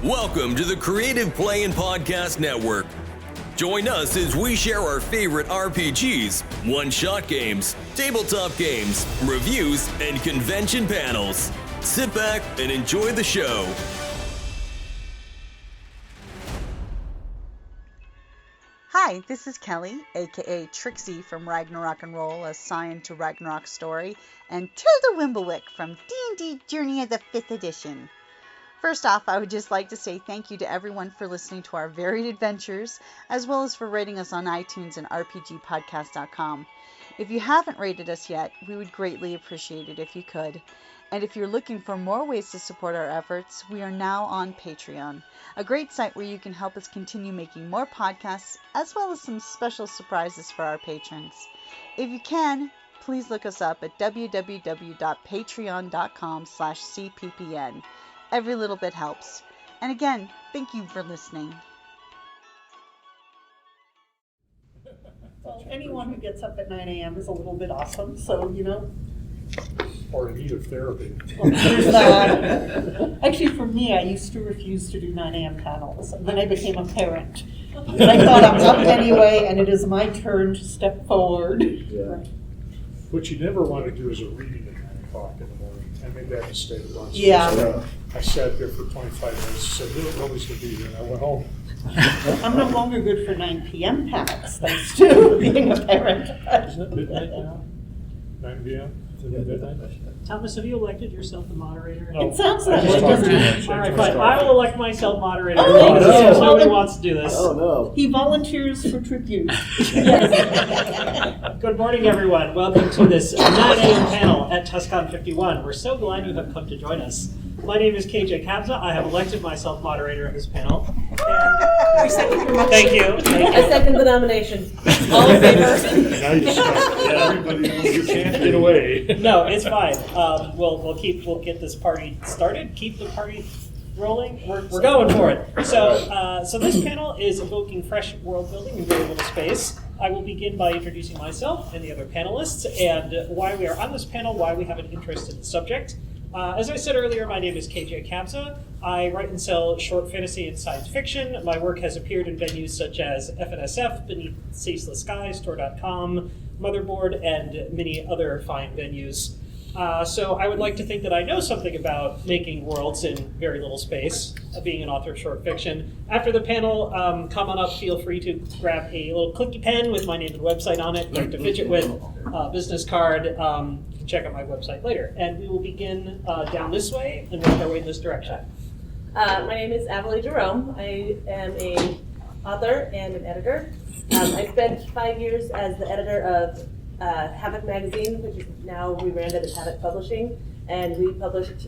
Welcome to the Creative Play and Podcast Network. Join us as we share our favorite RPGs, one-shot games, tabletop games, reviews, and convention panels. Sit back and enjoy the show. Hi, this is Kelly, aka Trixie from Ragnarok and Roll, assigned to Ragnarok Story, and Tilda Wimblewick from D&D Journey of the 5th Edition. First off, I would just like to say thank you to everyone for listening to our varied adventures, as well as for rating us on iTunes and rpgpodcast.com. If you haven't rated us yet, we would greatly appreciate it if you could. And if you're looking for more ways to support our efforts, we are now on Patreon, a great site where you can help us continue making more podcasts, as well as some special surprises for our patrons. If you can, please look us up at www.patreon.com/cppn. Every little bit helps. And again, thank you for listening. Well, anyone who gets up at 9 a.m. is a little bit awesome, so, Or in need of therapy. Well, there's that. Actually, for me, I used to refuse to do 9 a.m. panels. Then I became a parent. But I thought I'm up anyway, and it is my turn to step forward. Yeah. What you never want to do is a reading at 9 o'clock in the morning. I made that mistake once. Yeah. So I sat there for 25 minutes, said, nobody's going to be here, and I went home. I'm no longer good for 9 p.m. panels, thanks to being a parent. Isn't it midnight now? 9 p.m.? Is it midnight? Thomas, have you elected yourself the moderator? No. It sounds that way, I just doesn't talked it? to All right, you. fine. I will elect myself moderator. Oh, Since no. nobody wants to do this. Oh, no. He volunteers for tribute. Good morning, everyone. Welcome to this 9 a.m. panel at TusCon 51. We're so glad you have come to join us. My name is KJ Kabza. I have elected myself moderator of this panel. And thank you. I second the nomination. All in favor? Now you're stuck. Yeah, everybody knows you can't get away. No, it's fine. We'll get this party started. Keep the party rolling. We're going for it. So this panel is evoking fresh world building in very little space. I will begin by introducing myself and the other panelists and why we are on this panel, why we have an interest in the subject. As I said earlier, my name is KJ Kabza. I write and sell short fantasy and science fiction. My work has appeared in venues such as FNSF, Beneath Ceaseless Sky, Store.com, Motherboard, and many other fine venues. So I would like to think that I know something about making worlds in very little space, being an author of short fiction. After the panel, come on up, feel free to grab a little clicky pen with my name and website on it, like to fidget with, business card. You can check out my website later. And we will begin down this way and work our way in this direction. My name is Avily Jerome. I am an author and an editor. I spent 5 years as the editor of Havoc magazine, which is now rebranded as Havoc Publishing, and we published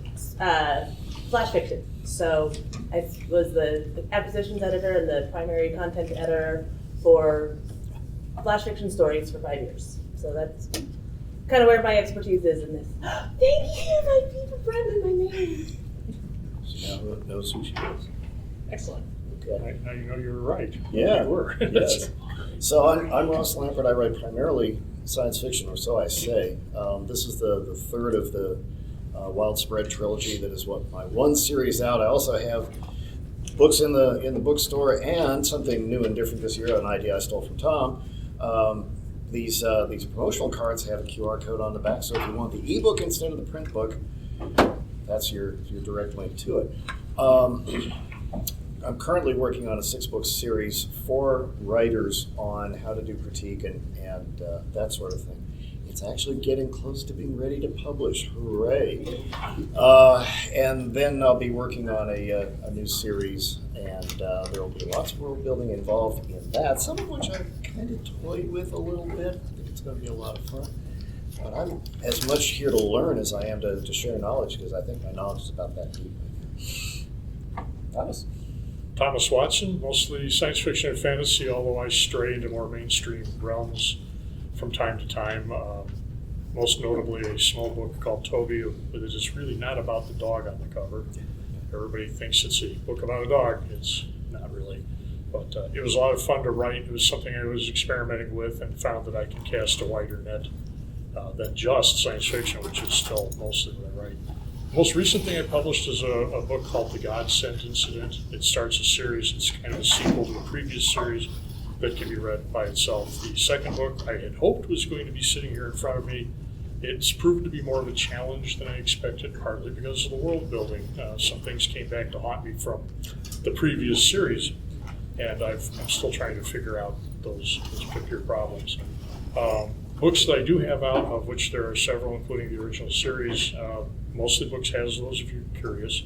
flash fiction. So I was the acquisitions editor and the primary content editor for flash fiction stories for 5 years. So that's kind of where my expertise is in this. Thank you, my people, Brandon, my name. She now knows who she is. Excellent. Okay. Now you know you're right. Yeah. You were. Yes. So I'm Ross Lampert. I write primarily science fiction, or so I say. This is the third of the Wild Spread trilogy. That is what my one series out. I also have books in the bookstore and something new and different this year. An idea I stole from Tom. These promotional cards have a QR code on the back, so if you want the ebook instead of the print book, that's your direct link to it. I'm currently working on a 6-book series for writers on how to do critique and that sort of thing. It's actually getting close to being ready to publish. Hooray! And then I'll be working on a new series, and there will be lots of world building involved in that, some of which I've kind of toyed with a little bit. I think it's going to be a lot of fun. But I'm as much here to learn as I am to share knowledge, because I think my knowledge is about that deep. Thomas Watson, mostly science fiction and fantasy, although I stray into more mainstream realms from time to time. Most notably a small book called Toby, but it is really not about the dog on the cover. Everybody thinks it's a book about a dog. It's not really. But it was a lot of fun to write. It was something I was experimenting with and found that I can cast a wider net than just science fiction, which is still mostly what I write. Most recent thing I published is a book called The Godsend Incident. It starts a series. It's kind of a sequel to a previous series that can be read by itself. The second book I had hoped was going to be sitting here in front of me. It's proven to be more of a challenge than I expected, partly because of the world building. Some things came back to haunt me from the previous series, and I'm still trying to figure out those particular problems. Books that I do have out, of which there are several, including the original series, Mostly Books has those if you're curious.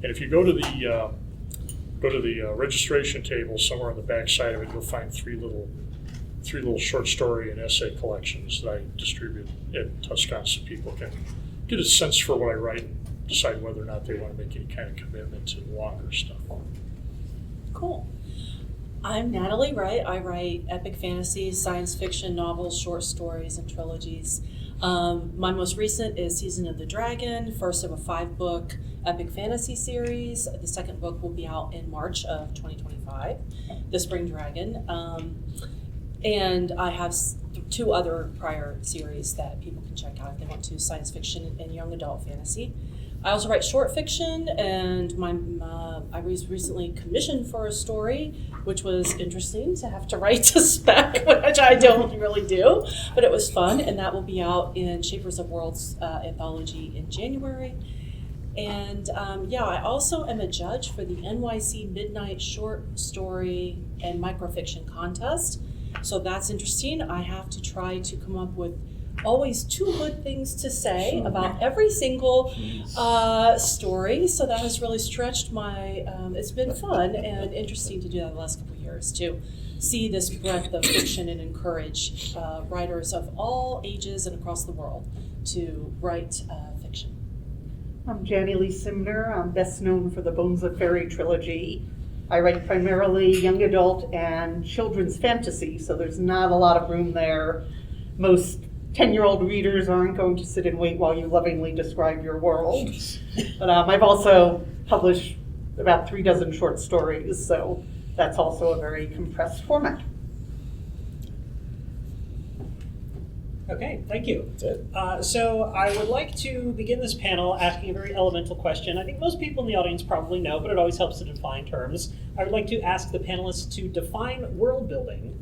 And if you go to the registration table, somewhere on the back side of it, you'll find three little short story and essay collections that I distribute at TusCon so people can get a sense for what I write and decide whether or not they want to make any kind of commitment to longer stuff. Cool. I'm Natalie, Wright. I write epic fantasies, science fiction novels, short stories, and trilogies. My most recent is Season of the Dragon, first of a 5-book epic fantasy series. The second book will be out in March of 2025, The Spring Dragon. And I have 2 other prior series that people can check out if they want to, science fiction and young adult fantasy. I also write short fiction, and I was recently commissioned for a story, which was interesting to have to write to spec, which I don't really do, but it was fun, and that will be out in Shapers of Worlds anthology in January. And I also am a judge for the NYC Midnight Short Story and Microfiction Contest, so that's interesting. I have to try to come up with always 2 good things to say about every single story. So that has really stretched my, it's been fun and interesting to do that the last couple of years, to see this breadth of fiction and encourage writers of all ages and across the world to write fiction. I'm Janni Simner. I'm best known for the Bones of Fairy trilogy. I write primarily young adult and children's fantasy, so there's not a lot of room there. Most 10-year-old readers aren't going to sit and wait while you lovingly describe your world. But I've also published about 3 dozen short stories, so that's also a very compressed format. Okay, thank you. That's it. So I would like to begin this panel asking a very elemental question. I think most people in the audience probably know, but it always helps to define terms. I would like to ask the panelists to define world building.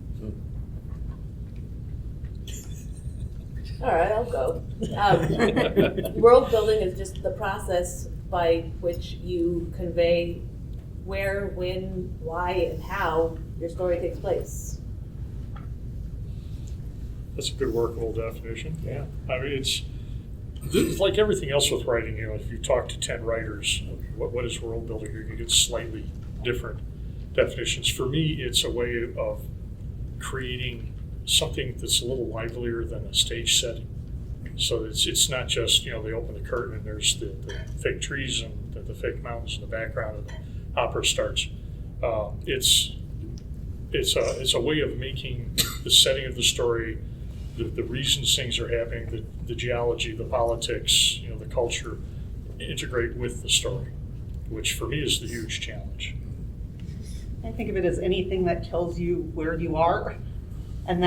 All right, I'll go. World building is just the process by which you convey where, when, why, and how your story takes place. That's a good workable definition. Yeah. I mean, it's like everything else with writing. You know, if you talk to 10 writers, what is world building? You're going to get slightly different definitions. For me, it's a way of creating something that's a little livelier than a stage setting. So it's not just, you know, they open the curtain and there's the fake trees and the fake mountains in the background and the opera starts. It's a way of making the setting of the story, the reasons things are happening, the geology, the politics, you know, the culture, integrate with the story, which for me is the huge challenge. I think of it as anything that tells you where you are, and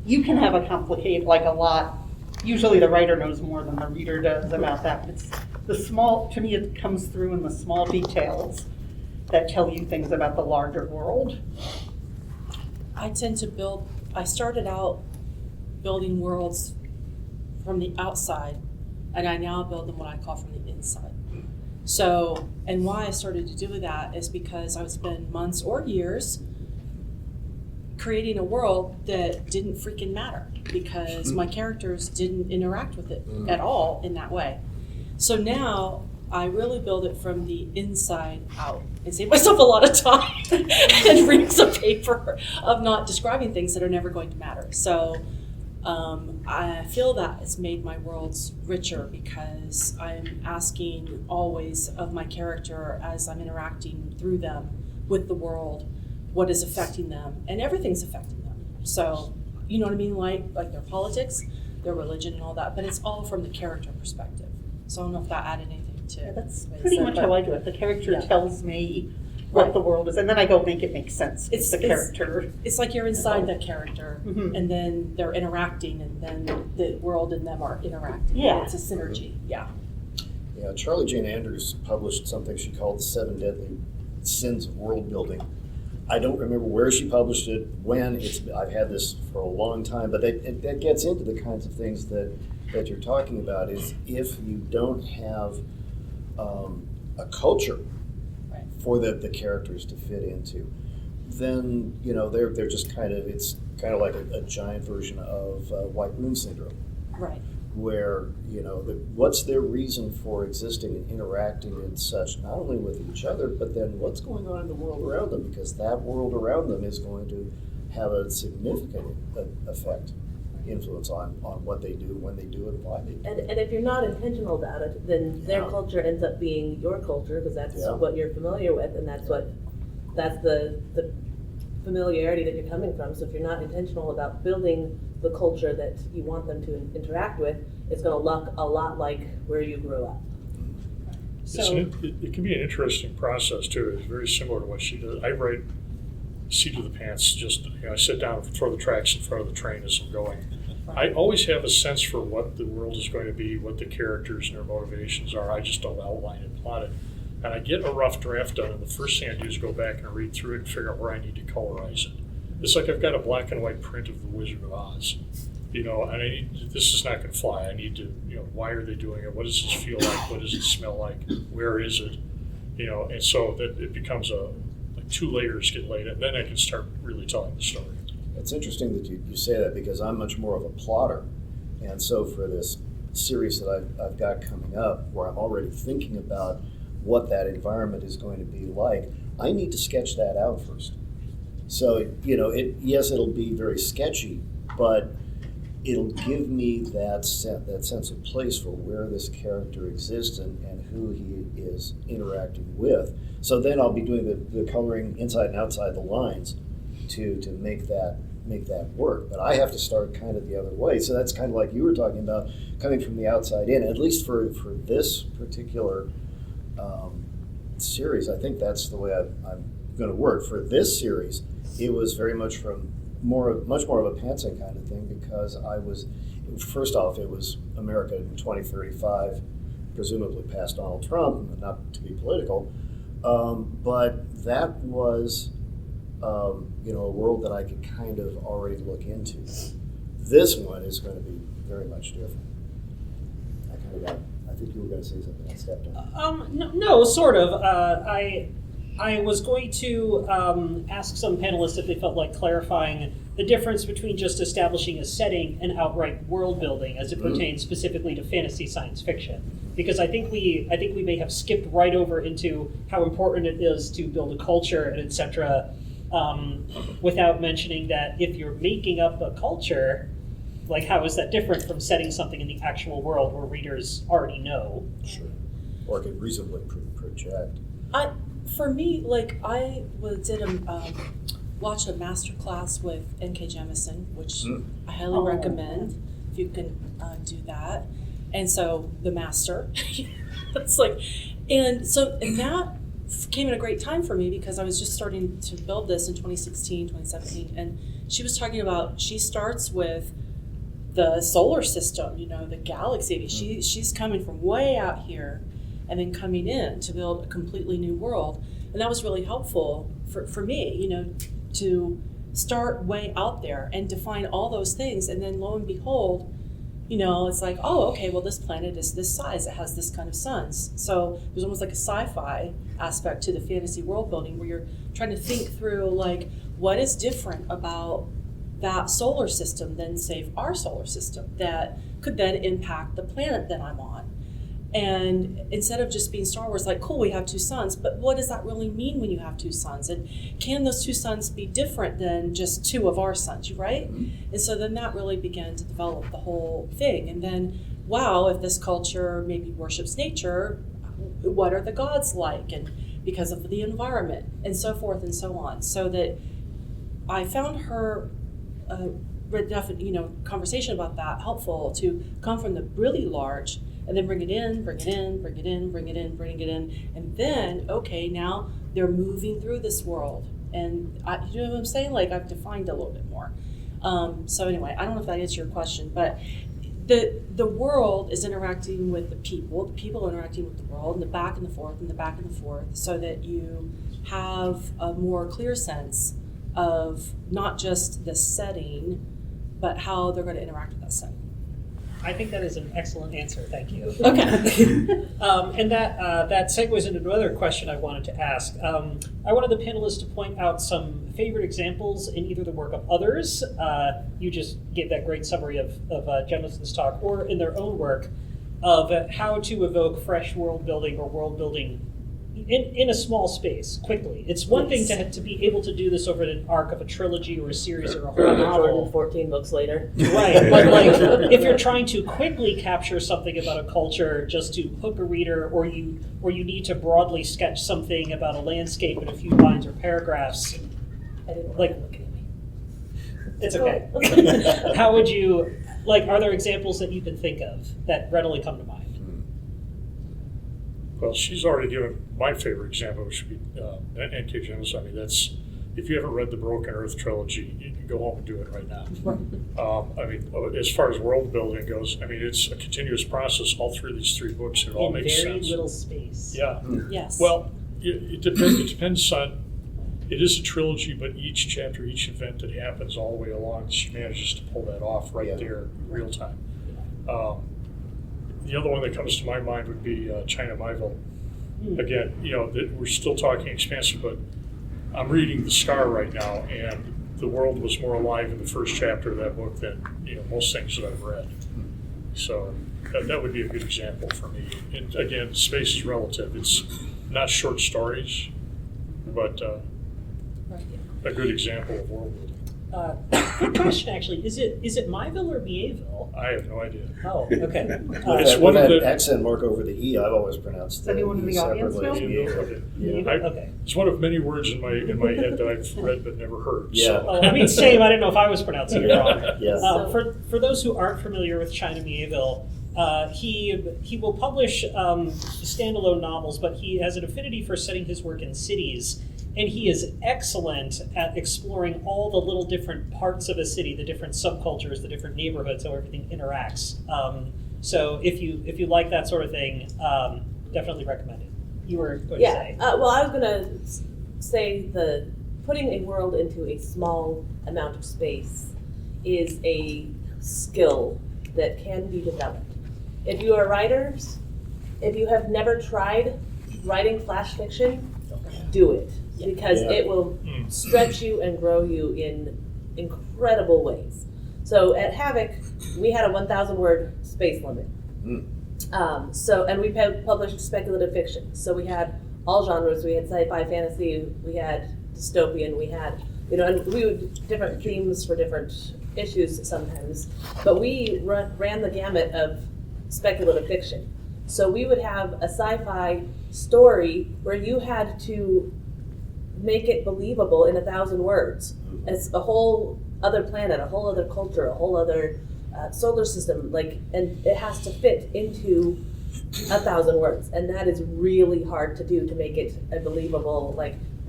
you can have a complicated, like a lot, usually the writer knows more than the reader does about that, but it's the small, to me it comes through in the small details that tell you things about the larger world. I started out building worlds from the outside, and I now build them what I call from the inside. So, and why I started to do that is because I would spend months or years creating a world that didn't freaking matter because my characters didn't interact with it at all in that way. So now I really build it from the inside out. I save myself a lot of time and reams of paper of not describing things that are never going to matter. So I feel that it's made my worlds richer because I'm asking always of my character as I'm interacting through them with the world, what is affecting them, and everything's affecting them. So, you know what I mean? Like their politics, their religion and all that, but it's all from the character perspective. So I don't know if that added anything to Yeah, that's what I pretty said, much but how I do it. The character Yeah. tells me what the world is, and then I go make it make sense. It's- the character. It's like you're inside that character, Mhm. and then they're interacting, and then the world and them are interacting. Yeah. It's a synergy, yeah. Yeah, Charlie Jane Andrews published something she called The Seven Deadly Sins of World Building. I don't remember where she published it, when. I've had this for a long time, but that gets into the kinds of things that you're talking about. Is if you don't have a culture for the characters to fit into, then they're just it's kind of like a giant version of white room syndrome. Right. Where what's their reason for existing and interacting and such, not only with each other, but then what's going on in the world around them, because that world around them is going to have a significant effect, influence on what they do, when they do it, why they do it. And if you're not intentional about it, then their culture ends up being your culture, because that's what you're familiar with, and that's the familiarity that you're coming from. So if you're not intentional about building the culture that you want them to interact with, it's going to look a lot like where you grew up. So it can be an interesting process too. It's very similar to what she does. I write seat of the pants. Just I sit down and throw the tracks in front of the train as I'm going. I always have a sense for what the world is going to be, what the characters and their motivations are. I just don't outline and plot it. And I get a rough draft done, and the first thing I do is go back and read through it and figure out where I need to colorize it. It's like I've got a black and white print of The Wizard of Oz, and this is not going to fly. I need to, why are they doing it? What does this feel like? What does it smell like? Where is it? And so that it becomes like 2 layers get laid, and then I can start really telling the story. It's interesting that you say that, because I'm much more of a plotter. And so for this series that I've got coming up, where I'm already thinking about what that environment is going to be like, I need to sketch that out first. So, yes, it'll be very sketchy, but it'll give me that sense of place for where this character exists and who he is interacting with. So then I'll be doing the coloring inside and outside the lines to make that work. But I have to start kind of the other way. So that's kind of like you were talking about, coming from the outside in. At least for this particular series, I think that's the way I'm going to work. For this series, it was very much much more of a pantsing kind of thing, because first off, it was America in 2035, presumably past Donald Trump, not to be political, but that was a world that I could kind of already look into. This one is going to be very much different. I think you were going to say something. I stepped on. No, sort of. I was going to ask some panelists if they felt like clarifying the difference between just establishing a setting and outright world building as it pertains specifically to fantasy science fiction. Because I think we may have skipped right over into how important it is to build a culture and etc. Without mentioning that if you're making up a culture, like how is that different from setting something in the actual world where readers already know? Sure. Or can reasonably project. For me, I watched a master class with N.K. Jemisin, which I highly recommend if you can do that. And so the master, it's and that came at a great time for me, because I was just starting to build this in 2016, 2017, and she was talking about, she starts with the solar system, the galaxy. She's coming from way out here and then coming in to build a completely new world. And that was really helpful for me, to start way out there and define all those things. And then lo and behold, it's like, oh, okay, well, this planet is this size. It has this kind of suns. So there's almost like a sci-fi aspect to the fantasy world building, where you're trying to think through, what is different about that solar system than, say, our solar system that could then impact the planet that I'm on. And instead of just being Star Wars, cool, we have 2 suns, but what does that really mean when you have 2 suns? And can those 2 suns be different than just 2 of our suns, right? Mm-hmm. And so then that really began to develop the whole thing. And then, wow, if this culture maybe worships nature, what are the gods like? And because of the environment, and so forth and so on. So that I found her conversation about that helpful, to come from the really large and then bring it in, and then, okay, now they're moving through this world. And you know what I'm saying? I've defined a little bit more. So anyway, I don't know if that answers your question, but the world is interacting with the people are interacting with the world, and the back and the forth and the back and the forth, so that you have a more clear sense of not just the setting, but how they're going to interact with that setting. I think that is an excellent answer. Thank you. Okay. And that segues into another question I wanted to ask. I wanted the panelists to point out some favorite examples in either the work of others. You just gave that great summary of Jonathan's talk, or in their own work of how to evoke fresh world building or world building in a small space quickly. It's one thing to be able to do this over an arc of a trilogy or a series or a whole novel. 14 books later. Right, but like if you're trying to quickly capture something about a culture just to hook a reader, or you need to broadly sketch something about a landscape in a few lines or paragraphs, I didn't like, look at me. it's okay. How would you, like, are there examples that you can think of that readily come to mind? Well, she's already given my favorite example, which would be N.K. Jemisin. I mean, that's, if you haven't read the Broken Earth trilogy, you can go home and do it right now. I mean, as far as world building goes, I mean, it's a continuous process all through these three books. It all makes very sense. little space. Yeah. Yes. Well, it depends on, it is a trilogy, but each chapter, each event that happens all the way along, she manages to pull that off right there in real time. The other one that comes to my mind would be China Miéville. Again, we're still talking expansive, but I'm reading The Scar right now, and the world was more alive in the first chapter of that book than most things that I've read. So that would be a good example for me. And again, space is relative. It's not short stories, but a good example of world building. Good question, actually. Is it Miéville or Miéville? I have no idea. Oh, okay. It's With one of that the- accent mark over the E, I've always pronounced Does anyone in the audience separately. know? Okay. Yeah. Okay. It's one of many words in my head that I've read but never heard. Yeah. Oh, I mean, same. I didn't know if I was pronouncing it wrong. Yeah. For those who aren't familiar with China Miéville, he will publish standalone novels, but he has an affinity for setting his work in cities, and he is excellent at exploring all the little different parts of a city, the different subcultures, the different neighborhoods, how everything interacts. So if you like that sort of thing, definitely recommend it. You were going to say. Well, I was going to say putting a world into a small amount of space is a skill that can be developed. If you are writers, if you have never tried writing flash fiction, do it. Because it will stretch you and grow you in incredible ways. So at Havoc, we had a 1,000 word space limit. And we published speculative fiction. So we had all genres. We had sci-fi, fantasy, we had dystopian, we had, and we would different themes for different issues sometimes. But we ran the gamut of speculative fiction. So we would have a sci-fi story where you had to make it believable in 1,000 words. It's a whole other planet, a whole other culture, a whole other solar system, and it has to fit into 1,000 words, and that is really hard to do, to make it a believable.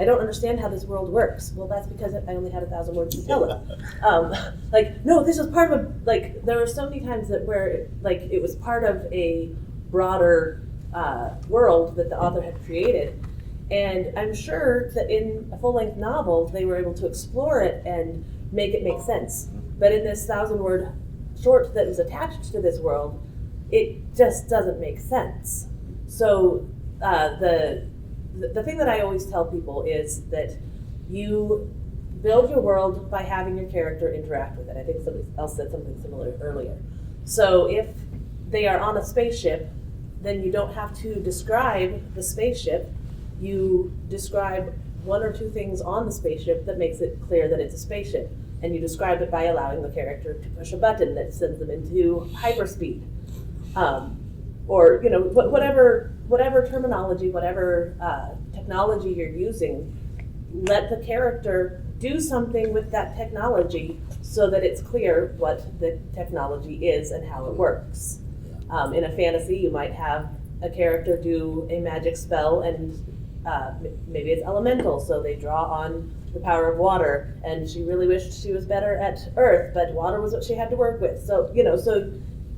I don't understand how this world works. Well, that's because I only had 1,000 words to tell it. No, this is part of a. There were so many times where it was part of a broader world that the author had created. And I'm sure that in a full-length novel, they were able to explore it and make it make sense. But in this 1,000-word short that was attached to this world, it just doesn't make sense. So the thing that I always tell people is that you build your world by having your character interact with it. I think somebody else said something similar earlier. So if they are on a spaceship, then you don't have to describe the spaceship. You describe one or two things on the spaceship that makes it clear that it's a spaceship. And you describe it by allowing the character to push a button that sends them into hyperspeed. Or whatever terminology, whatever technology you're using, let the character do something with that technology so that it's clear what the technology is and how it works. In a fantasy, you might have a character do a magic spell, and maybe it's elemental, so they draw on the power of water, and she really wished she was better at earth, but water was what she had to work with. So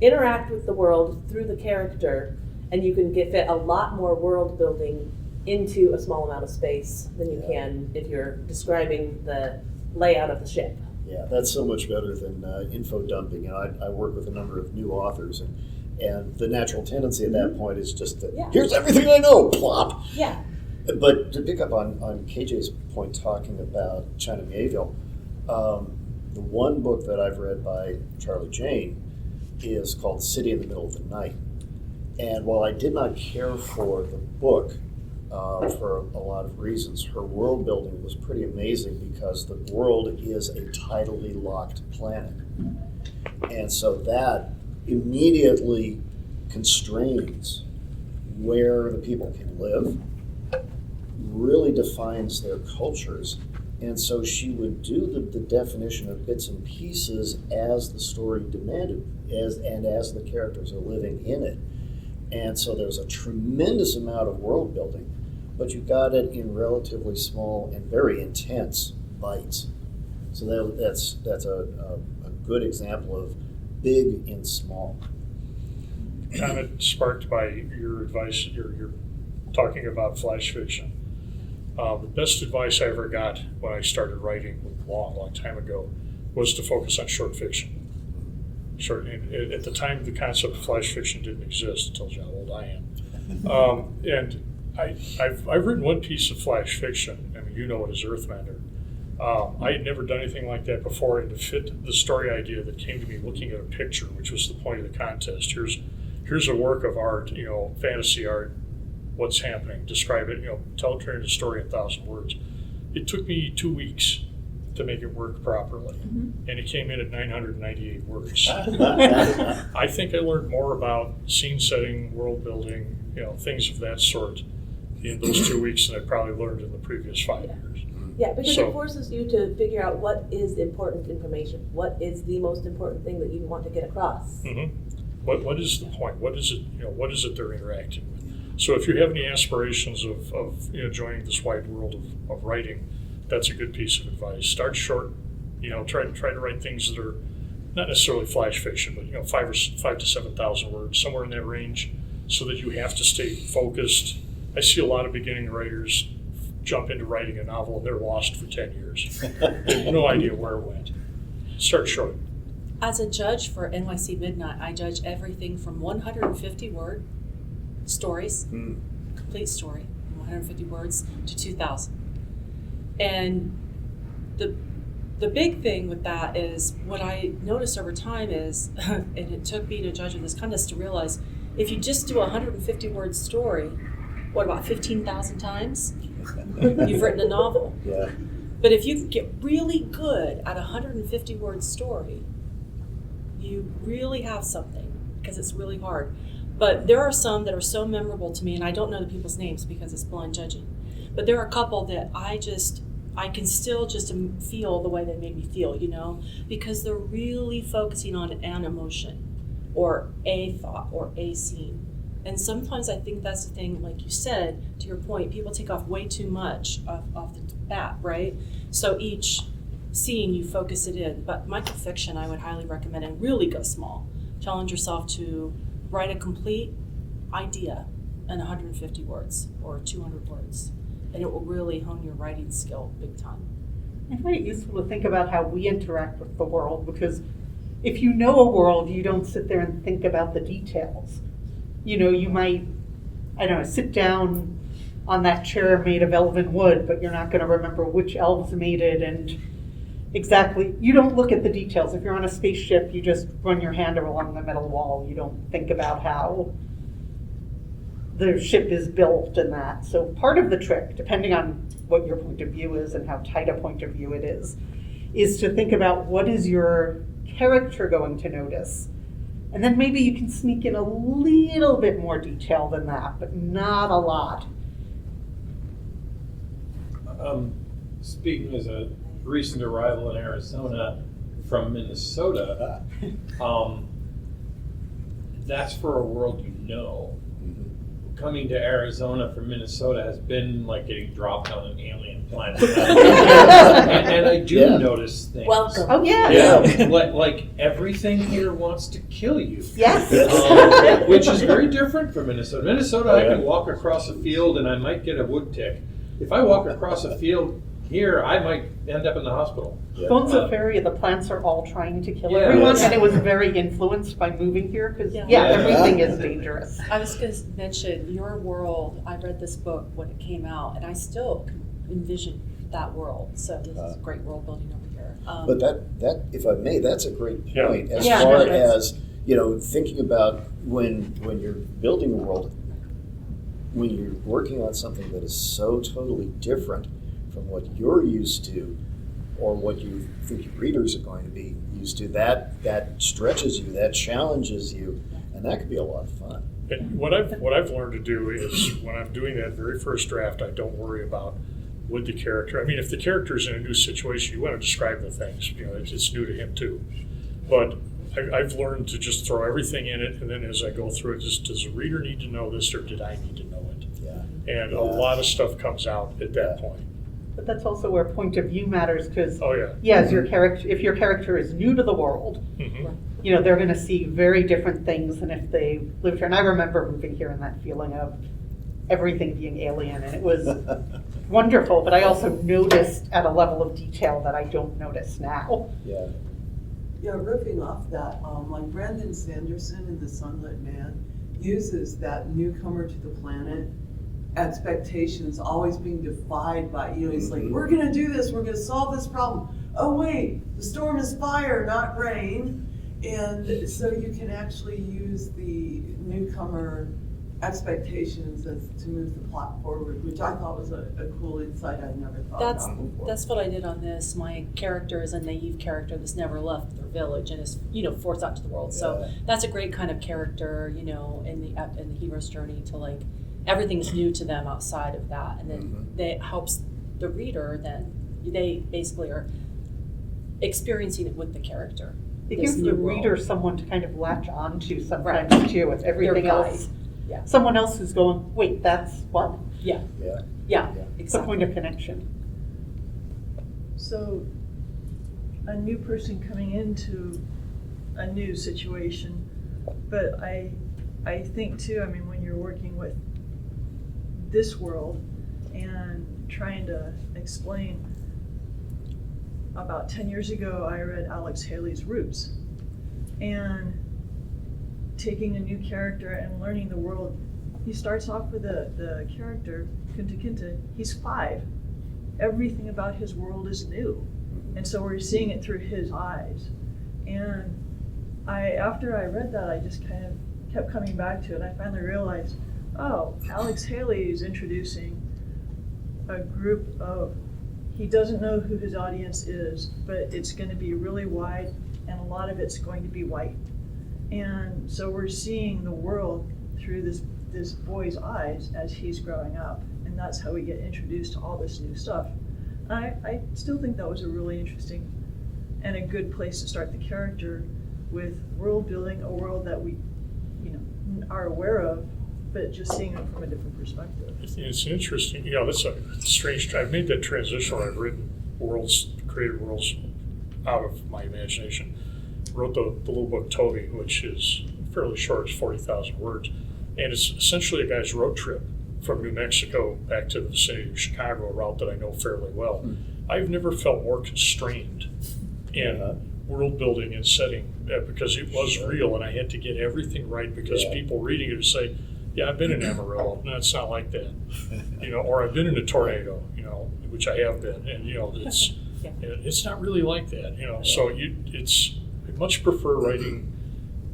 interact with the world through the character, and you can fit a lot more world building into a small amount of space than you can if you're describing the layout of the ship. Yeah, that's so much better than info dumping. I work with a number of new authors, and the natural tendency at that point is just to, here's everything I know, plop. Yeah. But to pick up on KJ's point talking about China Mieville, the one book that I've read by Charlie Jane is called City in the Middle of the Night. And while I did not care for the book for a lot of reasons, her world building was pretty amazing because the world is a tidally locked planet. And so that immediately constrains where the people can live, really defines their cultures. And so she would do the definition of bits and pieces as the story demanded, as the characters are living in it. And so there's a tremendous amount of world building, but you got it in relatively small and very intense bites. So that's a good example of big and small. Kind of sparked by your advice, you're talking about flash fiction. The best advice I ever got when I started writing a long time ago was to focus on short fiction. And at the time, the concept of flash fiction didn't exist. It tells you how old I am. And I've written one piece of flash fiction. I mean, you know it as Earthbender. I had never done anything like that before, and to fit the story idea that came to me looking at a picture, which was the point of the contest. Here's a work of art, fantasy art. What's happening? Describe it. Tell a story in 1,000 words. It took me 2 weeks to make it work properly, and it came in at 998 words. I think I learned more about scene setting, world building, things of that sort in those 2 weeks than I probably learned in the previous 5 years. Yeah, because it forces you to figure out what is important information. What is the most important thing that you want to get across? Mm-hmm. What is the point? What is it? What is it they're interacting with? So if you have any aspirations of joining this wide world of writing, that's a good piece of advice. Start short. Try to write things that are not necessarily flash fiction, but 5 to 7,000 words, somewhere in that range, so that you have to stay focused. I see a lot of beginning writers jump into writing a novel and they're lost for 10 years. They have no idea where it went. Start short. As a judge for NYC Midnight, I judge everything from 150-word stories, complete story, 150 words, to 2,000. And the big thing with that is what I noticed over time is, and it took me to judge this contest to realize, if you just do a 150-word story, what, about 15,000 times? You've written a novel. Yeah. But if you get really good at a 150-word story, you really have something, because it's really hard. But there are some that are so memorable to me, and I don't know the people's names because it's blind judging. But there are a couple that I can still just feel the way they made me feel, because they're really focusing on an emotion or a thought or a scene. And sometimes I think that's the thing, like you said, to your point, people take off way too much off the bat, right? So each scene, you focus it in. But microfiction, I would highly recommend, and really go small. Challenge yourself to write a complete idea in 150 words or 200 words, and it will really hone your writing skill big time. I find it useful to think about how we interact with the world, because if you know a world, you don't sit there and think about the details. You might, sit down on that chair made of elven wood, but you're not going to remember which elves made it, and exactly, you don't look at the details. If you're on a spaceship, you just run your hand along the metal wall. You don't think about how the ship is built and that. So part of the trick, depending on what your point of view is and how tight a point of view it is to think about what is your character going to notice. And then maybe you can sneak in a little bit more detail than that, but not a lot. Speaking as a recent arrival in Arizona from Minnesota, that's for a world coming to Arizona from Minnesota has been like getting dropped on an alien planet. and I do notice things. Welcome. Oh, yeah. Yeah, like everything here wants to kill you. Yes. Which is very different from Minnesota. Minnesota, I can walk across a field and I might get a wood tick. If I walk across a field here, I might end up in the hospital. Bones of Fairy, the plants are all trying to kill Yeah. everyone, Yes. and it was very influenced by moving here, because, Yeah. everything is dangerous. I was going to mention your world. I read this book when it came out, and I still can envision that world. So this is great world building over here. But that, if I may, that's a great Yeah. point as Yeah, far no, that's- as, thinking about when you're building a world, when you're working on something that is so totally different from what you're used to or what you think your readers are going to be used to, that stretches you, that challenges you, and that could be a lot of fun. And what I've learned to do is when I'm doing that very first draft, I don't worry about would the character. I mean, if the character's in a new situation, you want to describe the things. It's new to him too. But I've learned to just throw everything in it, and then as I go through it, just does the reader need to know this, or did I need to know it? Yeah. And a lot of stuff comes out at that point. But that's also where point of view matters, because, Oh yeah. as if your character is new to the world, Mhm. they're going to see very different things than if they lived here. And I remember moving here and that feeling of everything being alien, and it was wonderful, but I also noticed at a level of detail that I don't notice now. Yeah. Yeah, riffing off that, like Brandon Sanderson in The Sunlit Man uses that newcomer to the planet expectations always being defied by, he's like, we're gonna do this, we're gonna solve this problem. Oh wait, the storm is fire, not rain. And so you can actually use the newcomer expectations to move the plot forward, which I thought was a cool insight I'd never thought about before. That's what I did on this. My character is a naive character that's never left their village and is forced out to the world. So that's a great kind of character, in the hero's journey to like everything's new to them outside of that, and then that helps the reader. Then they basically are experiencing it with the character. It this gives the new world. reader someone to kind of latch onto sometimes too, with everything Their else. guide. Yeah. Someone else who's going, wait, that's what? Yeah. Yeah. Yeah. It's a Exactly. point of connection. So, a new person coming into a new situation, but I think too, when you're working with this world and trying to explain, about 10 years ago, I read Alex Haley's Roots, and taking a new character and learning the world, he starts off with the character, Kunta Kinte, he's 5. Everything about his world is new. And so we're seeing it through his eyes. And after I read that, I just kind of kept coming back to it. I finally realized, oh, Alex Haley is introducing a group of, he doesn't know who his audience is, but it's going to be really wide, and a lot of it's going to be white. And so we're seeing the world through this boy's eyes as he's growing up, and that's how we get introduced to all this new stuff. I still think that was a really interesting and a good place to start the character with world building, a world that we, are aware of, but just seeing it from a different perspective. It's interesting. That's a strange. I've made that transition where I've written created worlds out of my imagination. Wrote the little book Toby, which is fairly short, it's 40,000 words, and it's essentially a guy's road trip from New Mexico back to the vicinity of Chicago, a route that I know fairly well. I've never felt more constrained in world building and setting because it was real, and I had to get everything right because people reading it would say, yeah, I've been in Amarillo. No, it's not like that. Or I've been in a tornado, which I have been, and it's not really like that. So I much prefer writing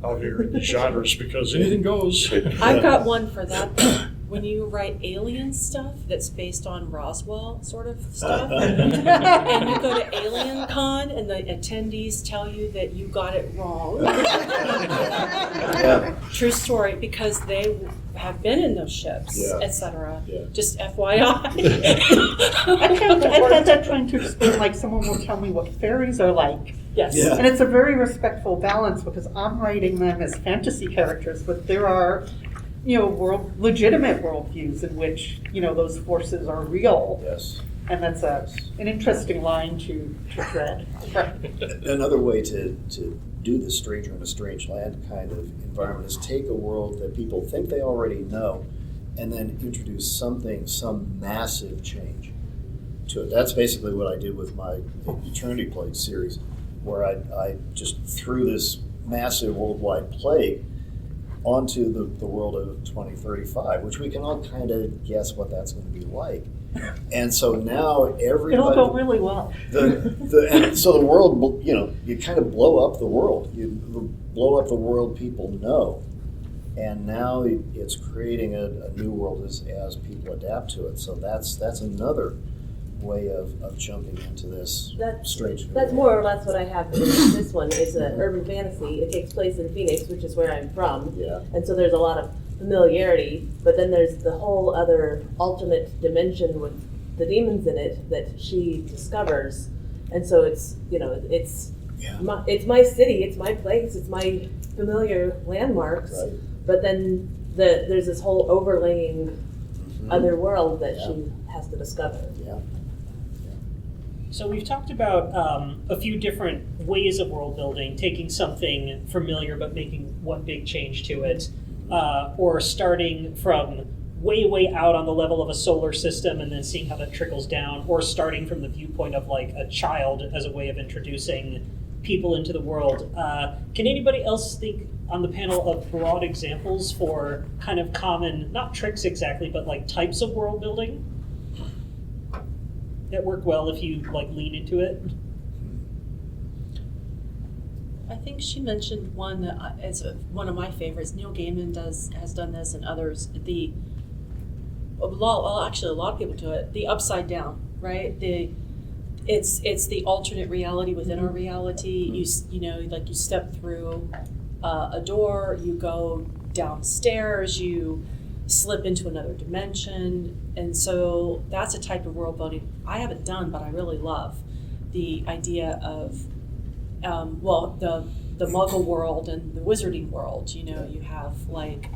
out here in the genres because anything goes. I've got one for that. When you write alien stuff that's based on Roswell sort of stuff, and you go to Alien Con and the attendees tell you that you got it wrong. True story, because they have been in those ships, etc. Just FYI. I've had that trying to explain, like someone will tell me what fairies are like. Yes. Yeah. And it's a very respectful balance because I'm writing them as fantasy characters, but there are legitimate worldviews in which, those forces are real. Yes. And that's an interesting line to tread. Another way to do the stranger in a strange land kind of environment is take a world that people think they already know and then introduce some massive change to it. That's basically what I did with my Eternity Plague series, where I just threw this massive worldwide plague onto the world of 2035, which we can all kind of guess what that's going to be like. And so now everybody... It'll go really well. And so the world, you kind of blow up the world. You blow up the world people know. And now it's creating a new world as people adapt to it. So that's another way of jumping into this strange new That's world. more or less what I have in this one. It's an urban fantasy. It takes place in Phoenix, which is where I'm from. Yeah. And so there's a lot of familiarity, but then there's the whole other alternate dimension with the demons in it that she discovers. And so it's it's my city, it's my place, it's my familiar landmarks. Right. But then there's this whole overlaying other world that she has to discover. Yeah. So we've talked about a few different ways of world building, taking something familiar but making one big change to it, or starting from way out on the level of a solar system and then seeing how that trickles down, or starting from the viewpoint of like a child as a way of introducing people into the world. Can anybody else think on the panel of broad examples for kind of common, not tricks exactly, but like types of world building that work well if you like lean into it? I think she mentioned one that it's one of my favorites. Neil Gaiman has done this, and others. A lot of people do it. The upside down, right? It's the alternate reality within our reality. You step through a door, you go downstairs, you slip into another dimension, and so that's a type of world building I haven't done, but I really love the idea of the Muggle world and the Wizarding world. You have like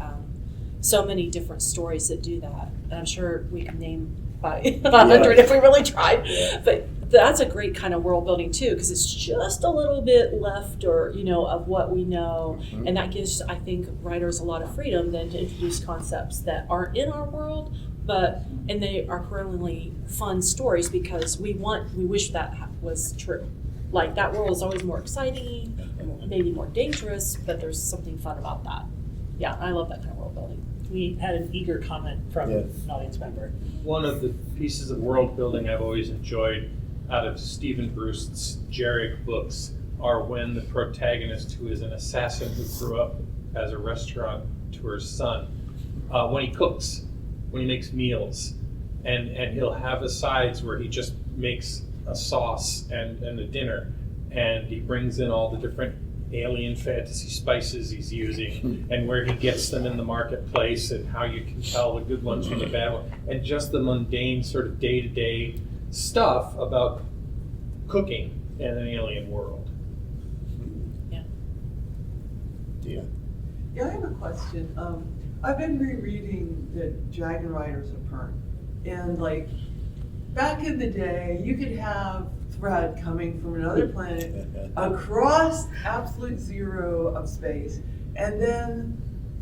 so many different stories that do that, and I'm sure we can name about 100 if we really tried. But that's a great kind of world building too, because it's just a little bit left of what we know, and that gives, I think, writers a lot of freedom then to introduce concepts that aren't in our world, and they are perennially fun stories because we wish that was true. Like that world is always more exciting, maybe more dangerous, but there's something fun about that. Yeah, I love that kind of world building. We had an eager comment from an audience member. One of the pieces of world building I've always enjoyed out of Stephen Bruce's Jarek books are when the protagonist, who is an assassin who grew up as a restaurant to her son, when he cooks, when he makes meals, and he'll have asides where he just makes a sauce and a dinner, and he brings in all the different alien fantasy spices he's using and where he gets them in the marketplace and how you can tell the good ones from the bad ones, and just the mundane sort of day-to-day stuff about cooking in an alien world. Yeah. Yeah, I have a question. I've been rereading the Dragon Riders of Pern, and like back in the day, you could have thread coming from another planet across absolute zero of space, and then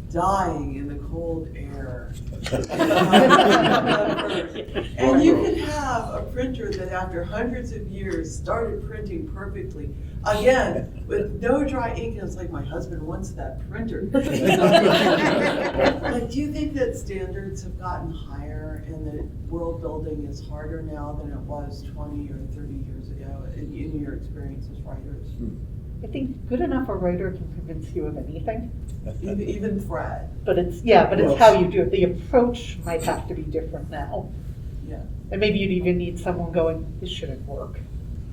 dying in the cold air. And you could have a printer that after hundreds of years started printing perfectly, again, with no dry ink, and it's like, my husband wants that printer. Like, do you think that standards have gotten higher and that world building is harder now than it was 20 or 30 years ago in your experience as writers? I think good enough a writer can convince you of anything. Even thread. But it's how you do it. The approach might have to be different now. Yeah. And maybe you'd even need someone going, this shouldn't work.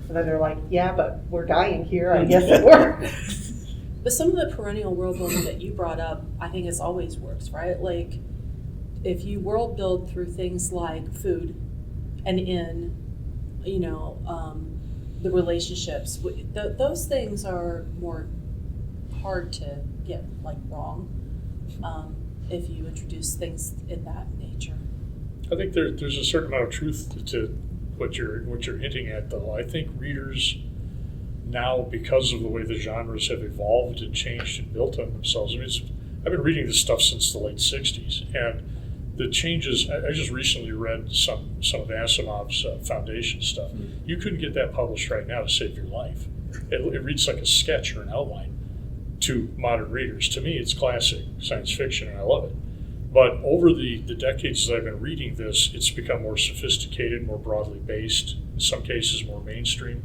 And then they're like, yeah, but we're dying here. I guess it works. But some of the perennial world building that you brought up, I think it's always works, right? Like if you world build through things like food and the relationships, those things are more hard to get like wrong. if you introduce things in that nature. I think there's a certain amount of truth to what you're hinting at, though. I think readers now, because of the way the genres have evolved and changed and built on themselves, I mean, I've been reading this stuff since the late 60s, and the changes, I just recently read some of Asimov's Foundation stuff. Mm-hmm. You couldn't get that published right now to save your life. It reads like a sketch or an outline to modern readers. To me, it's classic science fiction, and I love it. But over the decades that I've been reading this, it's become more sophisticated, more broadly based, in some cases more mainstream,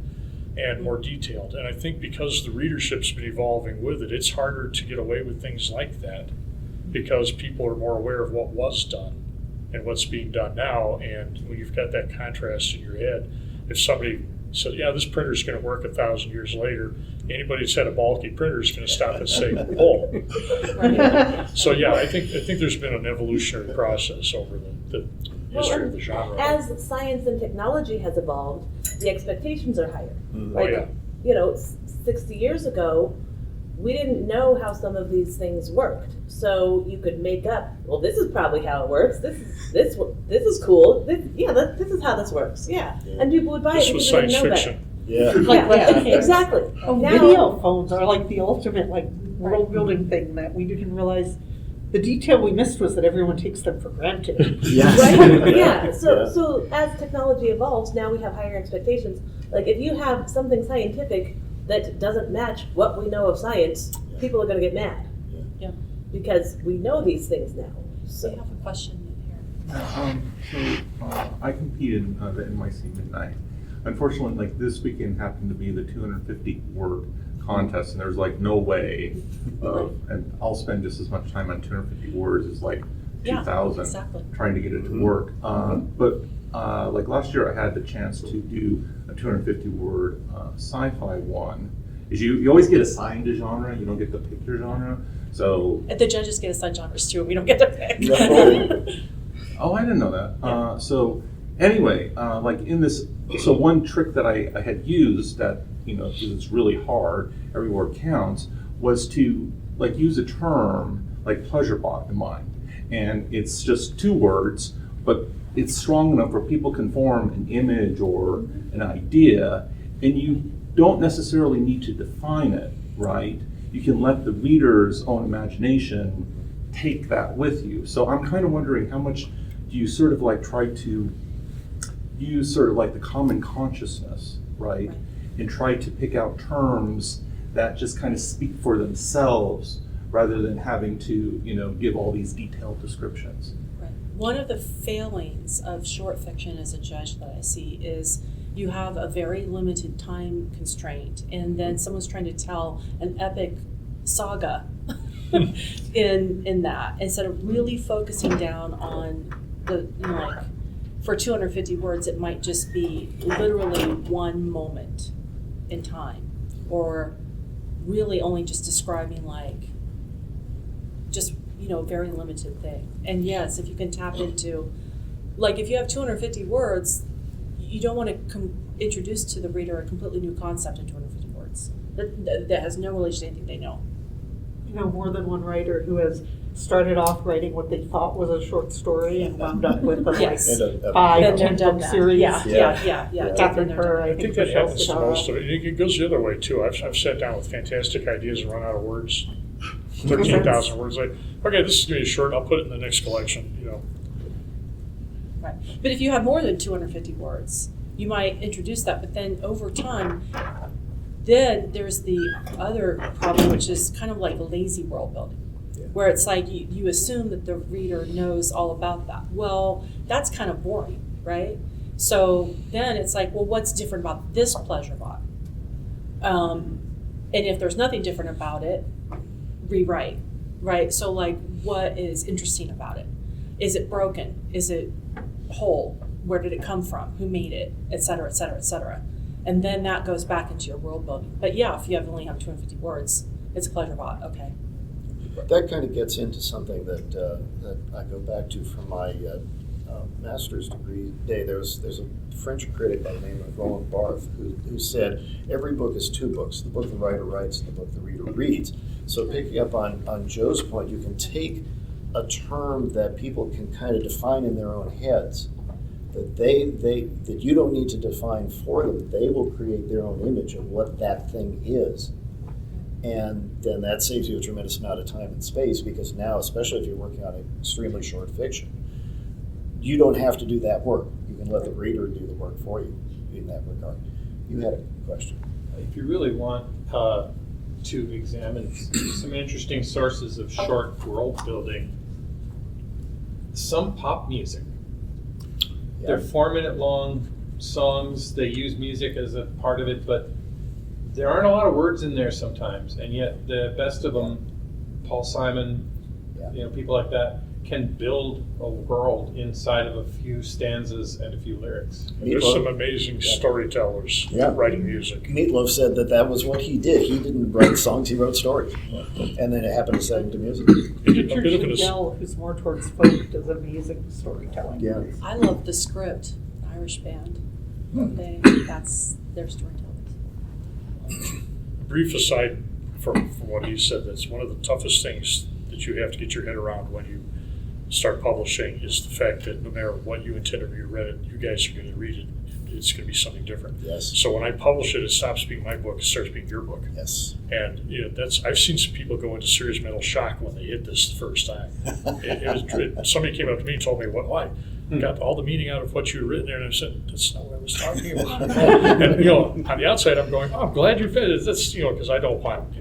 and more detailed. And I think because the readership's been evolving with it, it's harder to get away with things like that because people are more aware of what was done and what's being done now. And when you've got that contrast in your head, if somebody said, yeah, this printer's going to work 1,000 years later, anybody that's had a bulky printer is going to stop and say, oh. So yeah, I think there's been an evolutionary process over the history of the genre. As science and technology has evolved, the expectations are higher. Mhm. Like, Oh, yeah. you know, 60 years ago, we didn't know how some of these things worked. So you could make up, well, this is probably how it works. This is cool. This is how this works. Yeah. And people would buy This it was because they science didn't know fiction. Yeah. better. Yeah, exactly. Oh, Now- video phones are like the ultimate world building thing that we didn't realize. The detail we missed was that everyone takes them for granted. Yes. Right? Yeah. So Yeah. so as technology evolves, now we have higher expectations. Like if you have something scientific that doesn't match what we know of science, people are going to get mad. Yeah. Because we know these things now. So you So have a question here. I compete in the NYC Midnight. Unfortunately, like this weekend happened to be the 250 word contest, and there's like no way and I'll spend just as much time on 250 words as like 2,000 exactly. trying to get it to work. But like last year, I had the chance to do a 250 word sci-fi one. Is you always get assigned a genre, you don't get to pick your genre. So And the judges get assigned genres too, and we don't get to pick. No. Oh, I didn't know that. So anyway, like in this, so one trick that I had used that, you know, because it's really hard, every word counts, was to like use a term like pleasure bot in mind. And it's just 2 words, but it's strong enough where people can form an image or an idea, and you don't necessarily need to define it, right? You can let the reader's own imagination take that with you. So I'm kind of wondering, how much do you sort of like try to use sort of like the common consciousness, right? And try to pick out terms that just kind of speak for themselves rather than having to, you know, give all these detailed descriptions. Right. One of the failings of short fiction as a judge that I see is you have a very limited time constraint, and then someone's trying to tell an epic saga in that, instead of really focusing down on the, you know, like for 250 words, it might just be literally one moment in time, or really only just describing like just, you know, a very limited thing. And yes, if you can tap into, like if you have 250 words, you don't want to introduce to the reader a completely new concept in 250 words that has no relation to anything they know. You know, more than one writer who has started off writing what they thought was a short story and wound up with a Yes. And a 5 Been there, 10 done book that. series. Yeah. Catherine Been there, done Kerr, that. I I think that Michelle happens to Sidara. most of it. It goes the other way too. I've sat down with fantastic ideas and run out of words. 13,000 words. Like, okay, this is going to be short. I'll put it in the next collection. You know. Right. But if you have more than 250 words, you might introduce that, but then over time, then there's the other problem, which is kind of like lazy world building, where it's like you assume that the reader knows all about that. Well, that's kind of boring, right? So then it's like, well, what's different about this pleasure bot? And if there's nothing different about it, rewrite, right? So like, what is interesting about it? Is it broken? Is it whole? Where did it come from? Who made it? Et cetera, et cetera, et cetera. And then that goes back into your world building. But yeah, if you only have 250 words, it's a pleasure bot, okay. That kind of gets into something that I go back to from my master's degree day. There's a French critic by the name of Roland Barthes who said every book is 2 books: the book the writer writes and the book the reader reads. So picking up on Joe's point, you can take a term that people can kind of define in their own heads. That that you don't need to define for them. They will create their own image of what that thing is. And then that saves you a tremendous amount of time and space, because now, especially if you're working on extremely short fiction, you don't have to do that work. You can let the reader do the work for you in that regard. You had a question. If you really want to examine some interesting sources of short world building, some pop music. Yeah. They're 4-minute long songs. They use music as a part of it, but there aren't a lot of words in there sometimes. And yet the best of them, Paul Simon, people like that, can build a world inside of a few stanzas and a few lyrics. And there's some amazing storytellers writing music. Meatloaf said that was what he did. He didn't write songs, he wrote stories. And then it happened to set him to music. Richard Shell, who's more towards folk, does amazing storytelling. Yeah. I love The Script, Irish band. That's their storytelling. Brief aside from what he said, that's one of the toughest things that you have to get your head around when you start publishing, is the fact that no matter what you intended when you read it, you guys are going to read it. It's going to be something different. Yes. So when I publish it, it stops being my book. It starts being your book. Yes. And I've seen some people go into serious mental shock when they hit this the first time. Somebody came up to me and told me, why? Got all the meaning out of what you'd written there, and I said, that's not what I was talking about. And on the outside, I'm going, I'm glad you read it. That's because I don't want it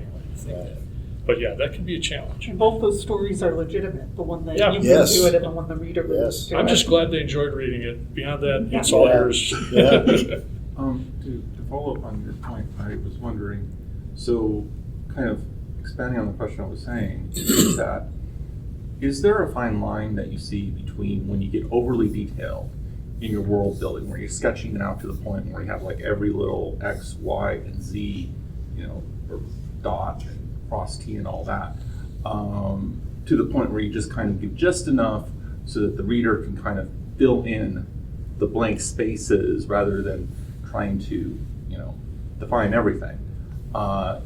anyway. But that can be a challenge. And both those stories are legitimate, the one that you can do it and the one the reader will do I'm it. just glad they enjoyed reading it. Beyond that, it's all yours. To follow up on your point, I was wondering, so kind of expanding on the question I was saying, is that, is there a fine line that you see between when you get overly detailed in your world building, where you're sketching it out to the point where you have like every little X, Y, and Z, or dot and cross T and all that, to the point where you just kind of give just enough so that the reader can kind of fill in the blank spaces rather than trying to, define everything.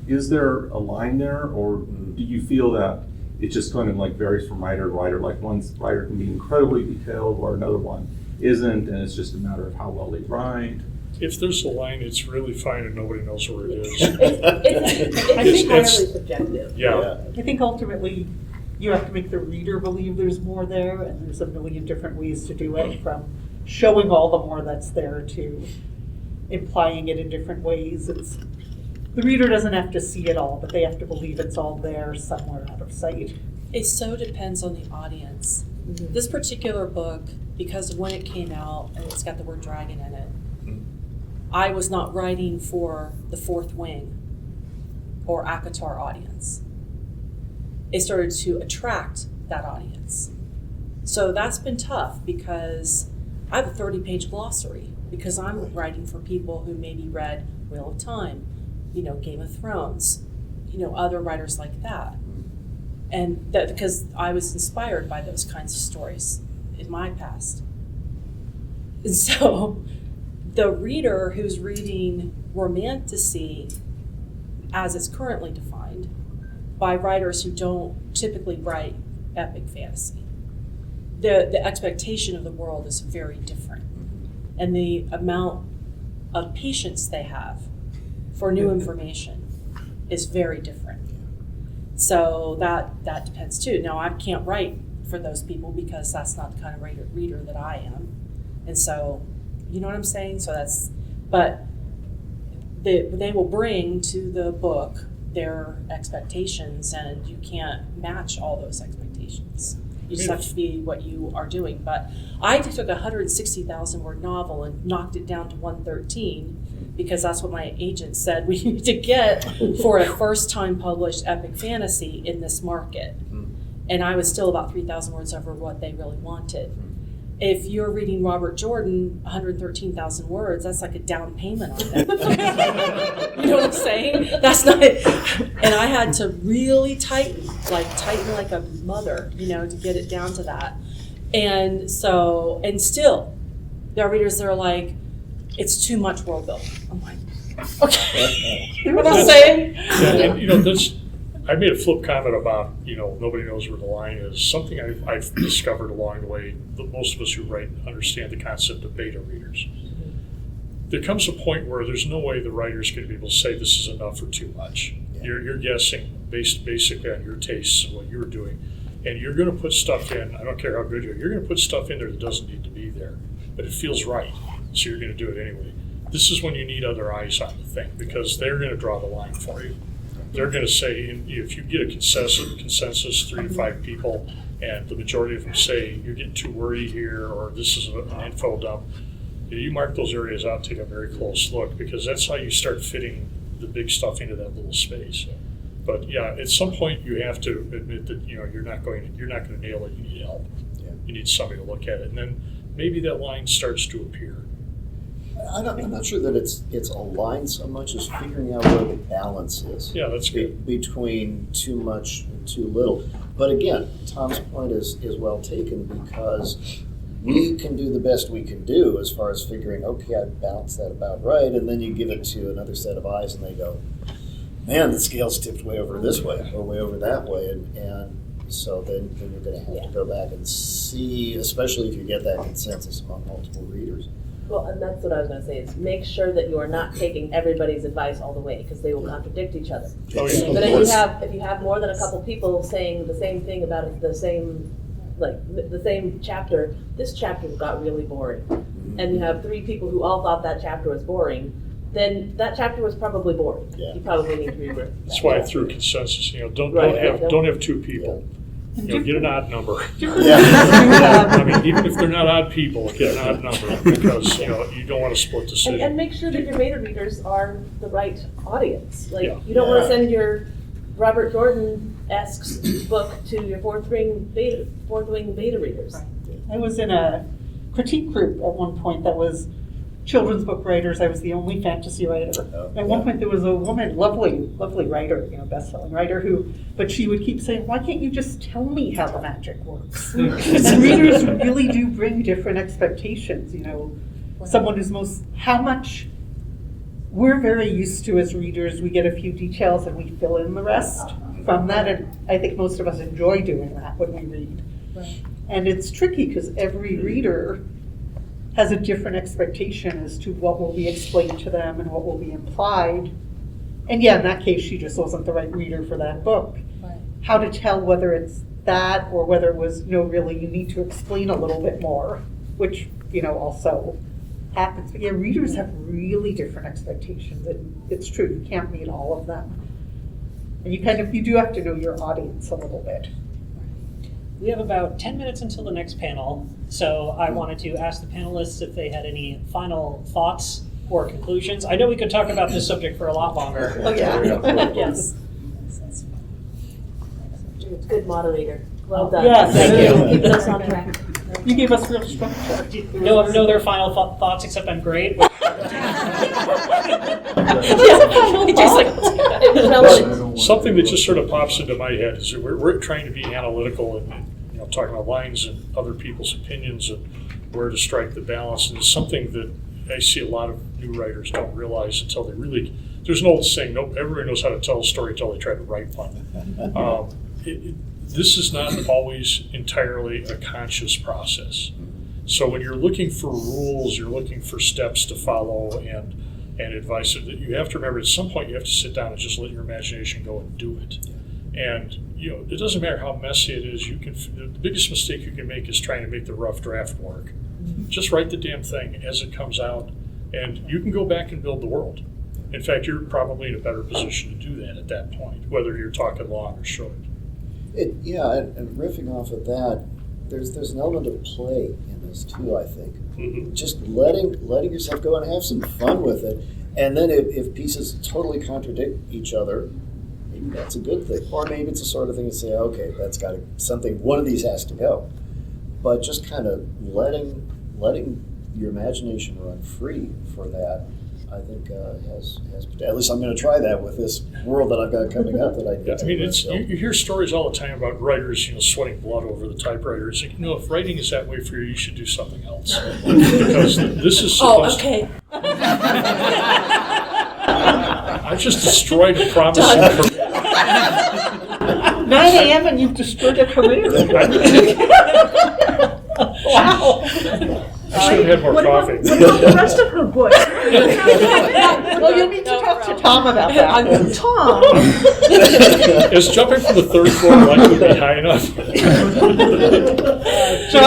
Is there a line there, or do you feel that it just kind of like varies from writer to writer? Like one writer can be incredibly detailed, or another one isn't, and it's just a matter of how well they write. If there's a line, it's really fine and nobody knows where it is. It's entirely subjective. Yeah. I think ultimately you have to make the reader believe there's more there, and there's a million different ways to do it, from showing all the more that's there to implying it in different ways. The reader doesn't have to see it all, but they have to believe it's all there somewhere out of sight. It so depends on the audience. Mm-hmm. This particular book, because of when it came out, and it's got the word dragon in it, I was not writing for the Fourth Wing or ACOTAR audience. It started to attract that audience. So that's been tough, because I have a 30-page glossary, because I'm writing for people who maybe read Wheel of Time, Game of Thrones, other writers like that. And that because I was inspired by those kinds of stories in my past. And so the reader who's reading romantasy as it's currently defined by writers who don't typically write epic fantasy, the expectation of the world is very different. And the amount of patience they have for new information is very different. So that depends too. Now, I can't write for those people because that's not the kind of reader that I am. And so, you know what I'm saying? So but they will bring to the book their expectations, and you can't match all those expectations. You just have to be what you are doing. But I took a 160,000 word novel and knocked it down to 113 because that's what my agent said we need to get for a first time published epic fantasy in this market. And I was still about 3,000 words over what they really wanted. If you're reading Robert Jordan, 113,000 words, that's like a down payment on that. You know what I'm saying? That's not it. And I had to really tighten like a mother, to get it down to that. And so, and still, there are readers that are like, it's too much world building. I'm like, okay. You know what I'm saying? And, I made a flip comment about, nobody knows where the line is. Something I've discovered along the way, that most of us who write understand the concept of beta readers. There comes a point where there's no way the writer's going to be able to say this is enough or too much. Yeah. You're guessing based basically on your tastes and what you're doing. And you're going to put stuff in, I don't care how good you are, you're going to put stuff in there that doesn't need to be there. But it feels right, so you're going to do it anyway. This is when you need other eyes on the thing, because they're going to draw the line for you. They're going to say, if you get a consensus 3 to 5 people, and the majority of them say, you're getting too worried here, or this is an info dump, you mark those areas out, take a very close look, because that's how you start fitting the big stuff into that little space. But yeah, at some point you have to admit that you're not going to nail it. You need help. Yeah. You need somebody to look at it, and then maybe that line starts to appear. I'm not sure that it's a line so much as figuring out where the balance is. Yeah, that's good. Between too much and too little. But again, Tom's point is well taken, because we can do the best we can do as far as figuring, okay, I balanced that about right, and then you give it to another set of eyes and they go, man, the scale's tipped way over this way or way over that way, and so then you're going to have to go back and see, especially if you get that consensus among multiple readers. Well, and that's what I was going to say, is make sure that you are not taking everybody's advice all the way, because they will contradict each other. Oh, yeah. But if you have more than a couple people saying the same thing about the same chapter, this chapter got really boring, and you have 3 people who all thought that chapter was boring, then that chapter was probably boring. Yeah. You probably need to rewrite that. That's why I threw consensus. Don't have 2 people. Get an odd number. I mean, even if they're not odd people, get an odd number, because you don't want to split decision. And make sure that your beta readers are the right audience. You don't Yeah. want to send your Robert Jordan-esque book to your fourth wing beta readers. I was in a critique group at one point that was children's book writers. I was the only fantasy writer. At one point there was a woman, lovely writer, best-selling writer, but she would keep saying, why can't you just tell me how the magic works? And readers really do bring different expectations, someone who's how much we're very used to as readers, we get a few details and we fill in the rest from that, and I think most of us enjoy doing that when we read. Right. And it's tricky because every reader has a different expectation as to what will be explained to them and what will be implied. And in that case, she just wasn't the right reader for that book. Right. How to tell whether it's that or whether it was, really you need to explain a little bit more, which, also happens. But readers have really different expectations, and it's true, you can't meet all of them. And you do have to know your audience a little bit. We have about 10 minutes until the next panel, so I wanted to ask the panelists if they had any final thoughts or conclusions. I know we could talk about this subject for a lot longer. Oh, yeah. Yes. It's good moderator. Well done. Yeah, thank you. Keeping us on track. You gave us real structure. No other final thoughts except I'm great. Something that just sort of pops into my head is that we're trying to be analytical and talking about lines and other people's opinions and where to strike the balance. And it's something that I see a lot of new writers don't realize until they really. There's an old saying, everybody knows how to tell a story until they try to write one. This is not always entirely a conscious process. So when you're looking for rules, you're looking for steps to follow and advice, that you have to remember at some point you have to sit down and just let your imagination go and do it. And it doesn't matter how messy it is. The biggest mistake you can make is trying to make the rough draft work. Just write the damn thing as it comes out, and you can go back and build the world. In fact, you're probably in a better position to do that at that point, whether you're talking long or short. And riffing off of that, there's an element of play in this too, I think. Mm-hmm. Just letting yourself go and have some fun with it. And then if pieces totally contradict each other, maybe that's a good thing. Or maybe it's the sort of thing to say, okay, that's got something, one of these has to go. But just kind of letting your imagination run free for that, I think has at least I'm going to try that with this world that I've got coming up that I need to you hear stories all the time about writers, sweating blood over the typewriter. It's like, if writing is that way for you, you should do something else. Because this is supposed okay. I just destroyed the promise. 9 a.m. and you've destroyed a career. Wow. I should have had more coffee. What about the rest of her book? Well, you'll need to talk to Tom about that. Tom. Is jumping from the third floor likely to be high enough? So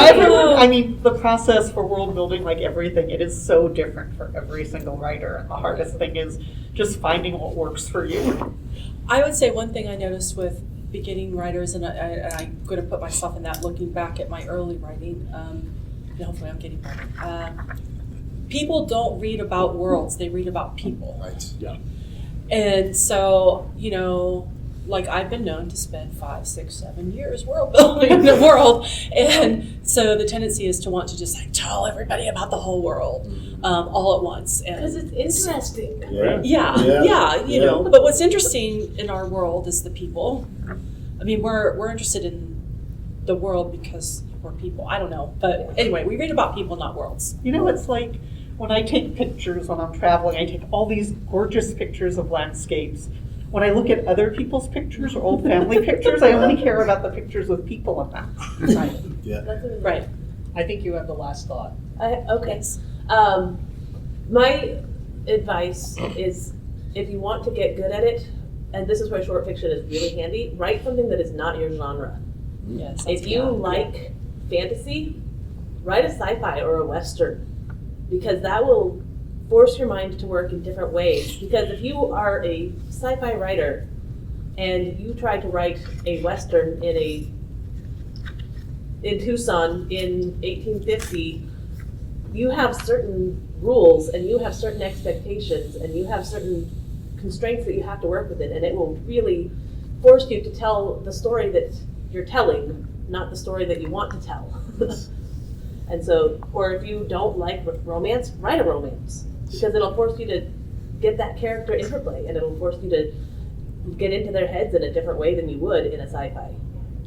the process for world building, like everything, it is so different for every single writer. And the hardest thing is just finding what works for you. I would say one thing I noticed with beginning writers, and I'm going to put myself in that, looking back at my early writing, and hopefully I'm getting better. People don't read about worlds, they read about people. Right. Yeah. And so, like I've been known to spend 5, 6, 7 years world building the world. And so the tendency is to want to just tell everybody about the whole world all at once. Because it's interesting. Yeah, But what's interesting in our world is the people. I mean, we're interested in the world because we're people. I don't know. But anyway, we read about people, not worlds. It's like when I take pictures when I'm traveling, I take all these gorgeous pictures of landscapes. When I look at other people's pictures or old family pictures, I only care about the pictures with people in them. Right. Yeah. Right. I think you have the last thought. Okay. My advice is if you want to get good at it, and this is where short fiction is really handy, write something that is not your genre. Yes. If you like fantasy, write a sci-fi or a western, because that will force your mind to work in different ways. Because if you are a sci-fi writer and you try to write a western in Tucson in 1850, you have certain rules and you have certain expectations and you have certain constraints that you have to work within, and it will really force you to tell the story that you're telling, not the story that you want to tell. And so, or if you don't like romance, write a romance, because it'll force you to get that character interplay, and it'll force you to get into their heads in a different way than you would in a sci-fi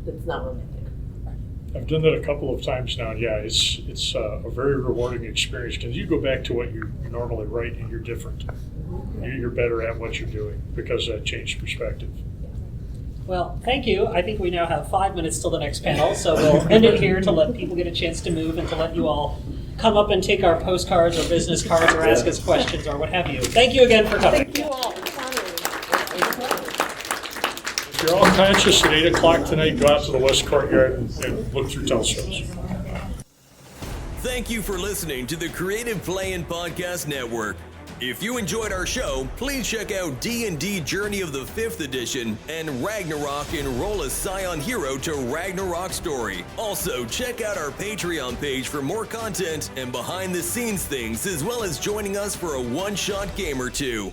that's not romantic. I've done that a couple of times now. Yeah, it's a very rewarding experience because you go back to what you normally write and you're different. You're better at what you're doing because that changed perspective. Well, thank you. I think we now have 5 minutes till the next panel, so we'll end it here to let people get a chance to move and to let you all come up and take our postcards or business cards or ask us questions or what have you. Thank you again for coming. Thank you all. If you're all conscious at 8 o'clock tonight, go out to the West Courtyard and look through telescopes. Thank you for listening to the Creative Play and Podcast Network. If you enjoyed our show, please check out D&D Journey of the 5th Edition and Ragnarok Enroll a Scion Hero to Ragnarok Story. Also, check out our Patreon page for more content and behind-the-scenes things, as well as joining us for a one-shot game or two.